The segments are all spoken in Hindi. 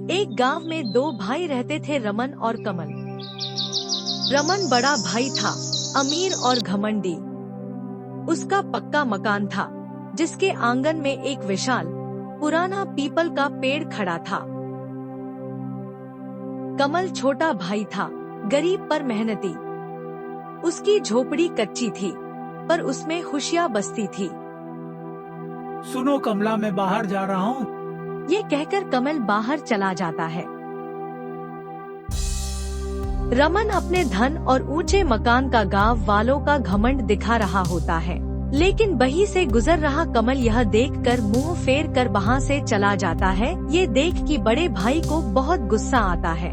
एक गांव में दो भाई रहते थे, रमन और कमल। रमन बड़ा भाई था, अमीर और घमंडी। उसका पक्का मकान था, जिसके आंगन में एक विशाल पुराना पीपल का पेड़ खड़ा था। कमल छोटा भाई था, गरीब पर मेहनती। उसकी झोपड़ी कच्ची थी, पर उसमें खुशियाँ बसती थी। सुनो कमला, मैं बाहर जा रहा हूँ। ये कहकर कमल बाहर चला जाता है। रमन अपने धन और ऊंचे मकान का गांव वालों का घमंड दिखा रहा होता है, लेकिन वहीं से गुजर रहा कमल यह देखकर मुंह फेर कर वहां से चला जाता है। ये देख कि बड़े भाई को बहुत गुस्सा आता है।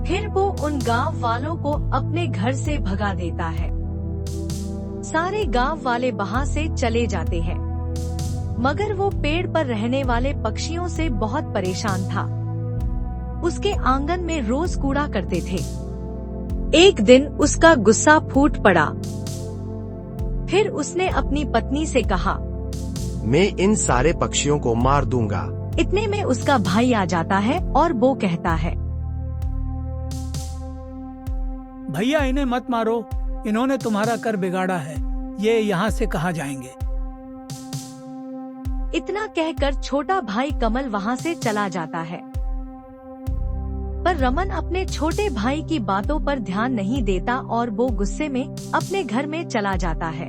फिर वो उन गांव वालों को अपने घर से भगा देता है। सारे गांव वाले वहां से चले जाते हैं, मगर वो पेड़ पर रहने वाले पक्षियों से बहुत परेशान था। उसके आंगन में रोज कूड़ा करते थे। एक दिन उसका गुस्सा फूट पड़ा। फिर उसने अपनी पत्नी से कहा, मैं इन सारे पक्षियों को मार दूंगा। इतने में उसका भाई आ जाता है और वो कहता है, भैया इन्हें मत मारो, इन्होंने तुम्हारा कर बिगाड़ा है। ये यहाँ से कहाँ जाएंगे? इतना कहकर छोटा भाई कमल वहाँ से चला जाता है। पर रमन अपने छोटे भाई की बातों पर ध्यान नहीं देता और वो गुस्से में अपने घर में चला जाता है।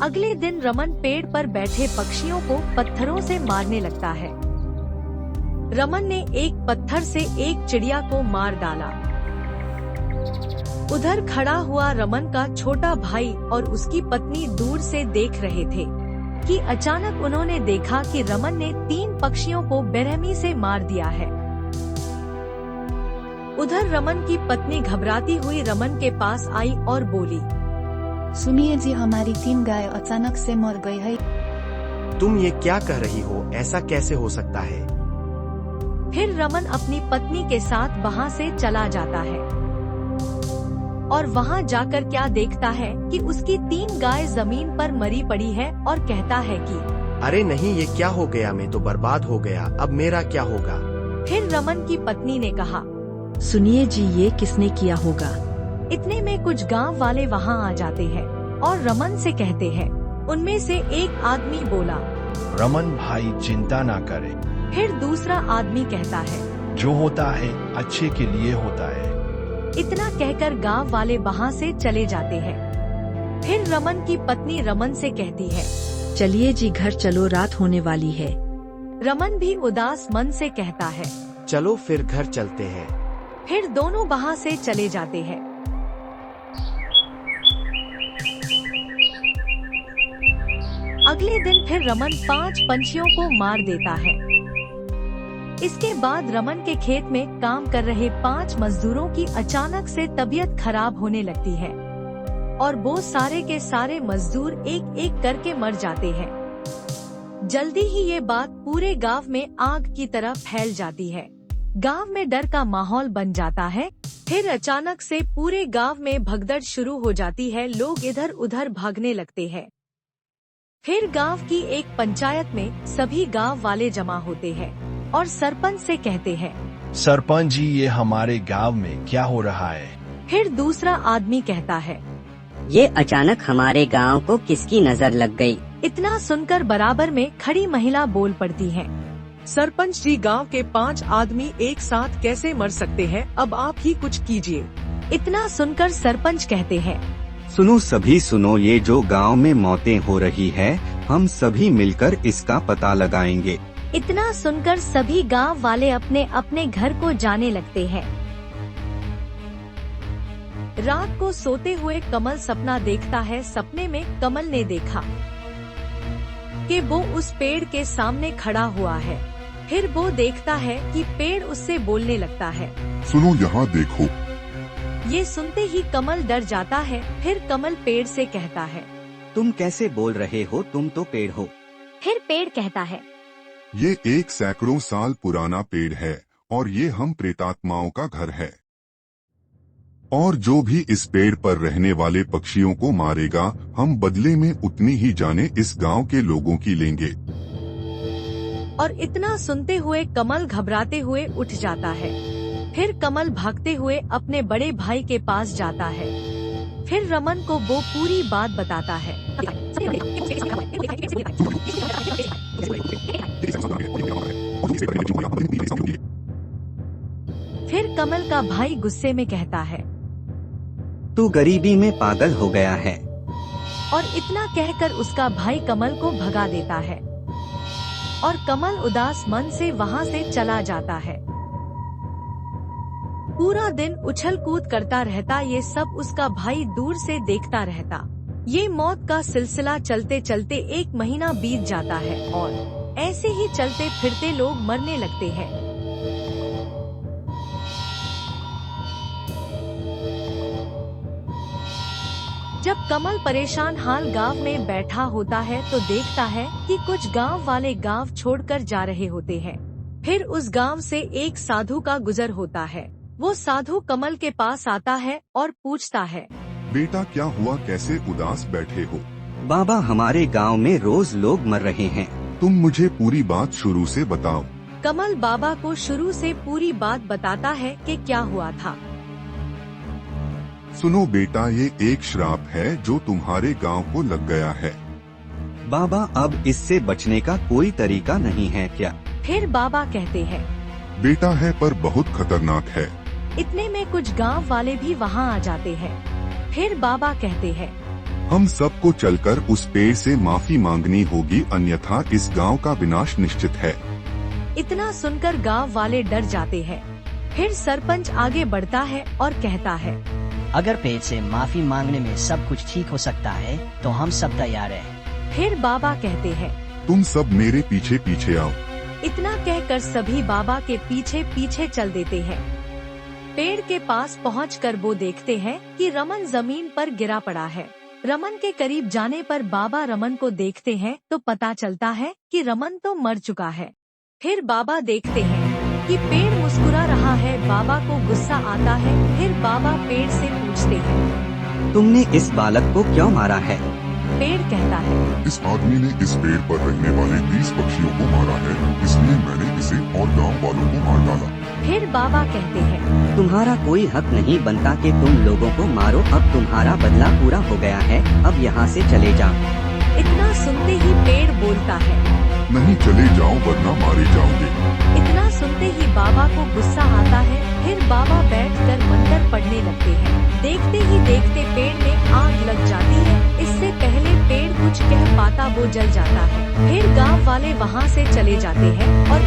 अगले दिन रमन पेड़ पर बैठे पक्षियों को पत्थरों से मारने लगता है। रमन ने एक पत्थर से एक चिड़िया को मार डाला। उधर खड़ा हुआ रमन का छोटा भाई और उसकी पत्नी दूर से देख रहे थे कि अचानक उन्होंने देखा कि रमन ने 3 पक्षियों को बेरहमी से मार दिया है। उधर रमन की पत्नी घबराती हुई रमन के पास आई और बोली, सुनिए जी, हमारी 3 गाय अचानक से मर गई है। तुम ये क्या कह रही हो? ऐसा कैसे हो सकता है? फिर रमन अपनी पत्नी के साथ वहाँ से चला जाता है और वहाँ जाकर क्या देखता है कि उसकी 3 गाय जमीन पर मरी पड़ी है और कहता है कि अरे नहीं, ये क्या हो गया? मैं तो बर्बाद हो गया, अब मेरा क्या होगा? फिर रमन की पत्नी ने कहा, सुनिए जी, ये किसने किया होगा? इतने में कुछ गांव वाले वहाँ आ जाते हैं और रमन से कहते हैं। उनमें से एक आदमी बोला, रमन भाई चिंता ना करे। फिर दूसरा आदमी कहता है, जो होता है अच्छे के लिए होता है। इतना कहकर गांव वाले वहाँ से चले जाते हैं। फिर रमन की पत्नी रमन से कहती है, चलिए जी घर चलो, रात होने वाली है। रमन भी उदास मन से कहता है, चलो फिर घर चलते हैं। फिर दोनों वहाँ से चले जाते हैं। अगले दिन फिर रमन 5 पंछियों को मार देता है। इसके बाद रमन के खेत में काम कर रहे 5 मजदूरों की अचानक से तबीयत खराब होने लगती है और वो सारे के सारे मजदूर एक एक करके मर जाते हैं। जल्दी ही ये बात पूरे गांव में आग की तरह फैल जाती है। गांव में डर का माहौल बन जाता है। फिर अचानक से पूरे गांव में भगदड़ शुरू हो जाती है। लोग इधर उधर भागने लगते हैं। फिर गांव की एक पंचायत में सभी गांव वाले जमा होते हैं और सरपंच से कहते हैं, सरपंच जी, ये हमारे गांव में क्या हो रहा है? फिर दूसरा आदमी कहता है, ये अचानक हमारे गांव को किसकी नजर लग गई? इतना सुनकर बराबर में खड़ी महिला बोल पड़ती है, सरपंच जी, गांव के 5 आदमी एक साथ कैसे मर सकते हैं? अब आप ही कुछ कीजिए। इतना सुनकर सरपंच कहते हैं, सुनो सभी सुनो, ये जो गांव में मौतें हो रही है, हम सभी मिलकर इसका पता लगाएंगे। इतना सुनकर सभी गांव वाले अपने अपने घर को जाने लगते हैं। रात को सोते हुए कमल सपना देखता है। सपने में कमल ने देखा कि वो उस पेड़ के सामने खड़ा हुआ है। फिर वो देखता है कि पेड़ उससे बोलने लगता है, सुनो यहाँ देखो। ये सुनते ही कमल डर जाता है। फिर कमल पेड़ से कहता है, तुम कैसे बोल रहे हो? तुम तो पेड़ हो। फिर पेड़ कहता है, ये एक सैकड़ों साल पुराना पेड़ है और ये हम प्रेतात्माओं का घर है। और जो भी इस पेड़ पर रहने वाले पक्षियों को मारेगा, हम बदले में उतनी ही जाने इस गांव के लोगों की लेंगे। और इतना सुनते हुए कमल घबराते हुए उठ जाता है। फिर कमल भागते हुए अपने बड़े भाई के पास जाता है। फिर रमन को वो पूरी बात बताता है। फिर कमल का भाई गुस्से में कहता है, तू गरीबी में पागल हो गया है। और इतना कहकर उसका भाई कमल को भगा देता है और कमल उदास मन से वहाँ से चला जाता है। पूरा दिन उछल कूद करता रहता, ये सब उसका भाई दूर से देखता रहता। ये मौत का सिलसिला चलते चलते 1 महीना बीत जाता है और ऐसे ही चलते फिरते लोग मरने लगते हैं। जब कमल परेशान हाल गांव में बैठा होता है तो देखता है कि कुछ गांव वाले गांव छोड़कर जा रहे होते हैं। फिर उस गांव से एक साधु का गुजर होता है। वो साधु कमल के पास आता है और पूछता है, बेटा क्या हुआ, कैसे उदास बैठे हो? बाबा हमारे गांव में रोज लोग मर रहे हैं। तुम मुझे पूरी बात शुरू से बताओ। कमल बाबा को शुरू से पूरी बात बताता है कि क्या हुआ था। सुनो बेटा, ये एक श्राप है जो तुम्हारे गांव को लग गया है। बाबा अब इससे बचने का कोई तरीका नहीं है क्या? फिर बाबा कहते हैं, बेटा है पर बहुत खतरनाक है। इतने में कुछ गांव वाले भी वहां आ जाते हैं। फिर बाबा कहते हैं, हम सबको चलकर उस पेड़ से माफी मांगनी होगी, अन्यथा इस गांव का विनाश निश्चित है। इतना सुनकर गांव वाले डर जाते हैं। फिर सरपंच आगे बढ़ता है और कहता है, अगर पेड़ से माफी मांगने में सब कुछ ठीक हो सकता है तो हम सब तैयार हैं। फिर बाबा कहते हैं, तुम सब मेरे पीछे पीछे आओ। इतना कहकर सभी बाबा के पीछे पीछे चल देते हैं। पेड़ के पास पहुंचकर वो देखते हैं कि रमन जमीन पर गिरा पड़ा है। रमन के करीब जाने पर बाबा रमन को देखते हैं तो पता चलता है कि रमन तो मर चुका है। फिर बाबा देखते हैं कि पेड़ मुस्कुरा रहा है। बाबा को गुस्सा आता है। फिर बाबा पेड़ से पूछते हैं, तुमने इस बालक को क्यों मारा है? पेड़ कहता है, इस आदमी ने इस पेड़ पर रहने वाले 20 पक्षियों को मारा है, इसलिए मैंने इसे और गांव वालों को मार डाला। फिर बाबा कहते हैं, तुम्हारा कोई हक नहीं बनता कि तुम लोगों को मारो। अब तुम्हारा बदला पूरा हो गया है, अब यहाँ से चले जाओ। इतना सुनते ही पेड़ बोलता है, नहीं चले जाओ वरना मारे जाओगे। इतना सुनते ही बाबा को गुस्सा आता है। फिर बाबा बैठकर मंत्र पढ़ने लगते हैं। देखते ही देखते पेड़ में आग लग जाती है। इससे पहले पेड़ कुछ कह पाता वो जल जाता है। फिर गांव वाले वहां से चले जाते हैं और